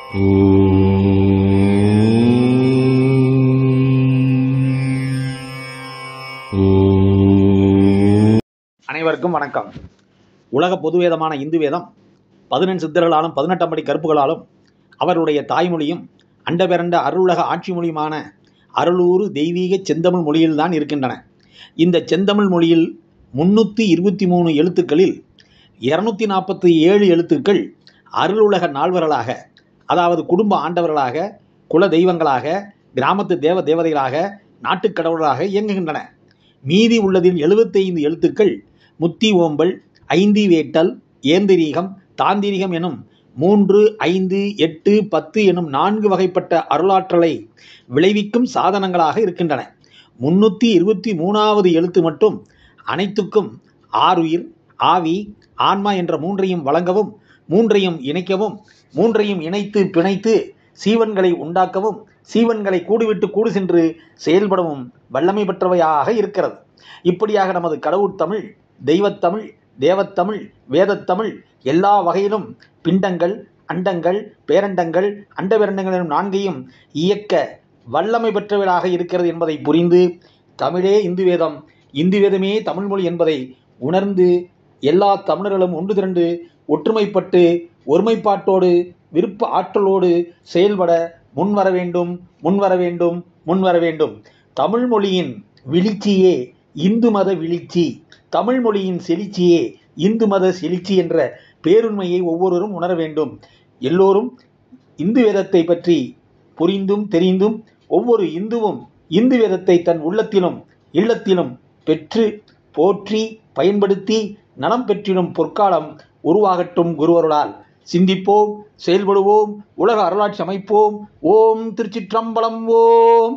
அனைவருக்கும் வணக்கம். உலக பொதுவேதமான இந்து வேதம் 11 சித்தர்களாலும் 18 படி கருப்புகளாலும் அவருடைய தாய்மொழியும் அண்டபிறண்ட அருளுலக ஆட்சி மொழியுமான அருளூறு தெய்வீக செந்தமிழ் மொழியில்தான் இருக்கின்றன. இந்த செந்தமிழ் மொழியில் 323 எழுத்துக்களில் 247 எழுத்துக்கள் அருளுலக நால்வர்களாக, அதாவது குடும்ப ஆண்டவர்களாக, குல தெய்வங்களாக, கிராமத்து தேவ தேவதைகளாக, நாட்டுக்கடவுளாக இயங்குகின்றன. மீதி உள்ளதில் 75 எழுத்துக்கள் முத்தி ஓம்பல், ஐந்தி வேட்டல், ஏந்திரீகம், தாந்திரிகம் எனும் 3, 5, 8, 10 எனும் 4 வகைப்பட்ட அருளாற்றலை விளைவிக்கும் சாதனங்களாக இருக்கின்றன. 323வது எழுத்து மட்டும் அனைத்துக்கும் ஆருயிர், ஆவி, ஆன்மா என்ற 3ஐயும் வழங்கவும், 3ஐயும் இணைக்கவும், 3ஐயும் இணைத்து பிணைத்து சீவன்களை உண்டாக்கவும், சீவன்களை கூடுவிட்டு கூடு சென்று செயல்படவும் வல்லமை பெற்றவையாக இருக்கிறது. இப்படியாக நமது கடவுட்தமிழ், தெய்வத்தமிழ், தேவத்தமிழ், வேதத்தமிழ் எல்லா வகையிலும் பிண்டங்கள், அண்டங்கள், பேரண்டங்கள், அண்டபேரண்டங்கள் எனும் 4ஐயும் இயக்க வல்லமை பெற்றவையாக இருக்கிறது என்பதை புரிந்து, தமிழே இந்து வேதம், இந்து வேதமே தமிழ்மொழி என்பதை உணர்ந்து எல்லா தமிழர்களும் ஒன்று திரண்டு ஒற்றுமைப்பட்டு ஒருமைப்பாட்டோடு விருப்ப ஆற்றலோடு செயல்பட முன்வர வேண்டும், முன்வர வேண்டும், முன்வர வேண்டும். தமிழ் மொழியின் விழிச்சியே இந்து மத விழிச்சி, தமிழ் மொழியின் செழிச்சியே இந்து மத செழிச்சி என்ற பேருண்மையை ஒவ்வொருவரும் உணர வேண்டும். எல்லோரும் இந்து வேதத்தை பற்றி புரிந்தும் தெரிந்தும் ஒவ்வொரு இந்துவும் இந்து வேதத்தை தன் உள்ளத்திலும் இல்லத்திலும் பெற்று போற்றி பயன்படுத்தி நலம் பெற்றிடும் பொற்காலம் உருவாகட்டும் குருவருளால். சிந்திப்போம், செயல்படுவோம், உலக அருளாட்சி அமைப்போம். ஓம் திருச்சிற்றம்பலம். ஓம்.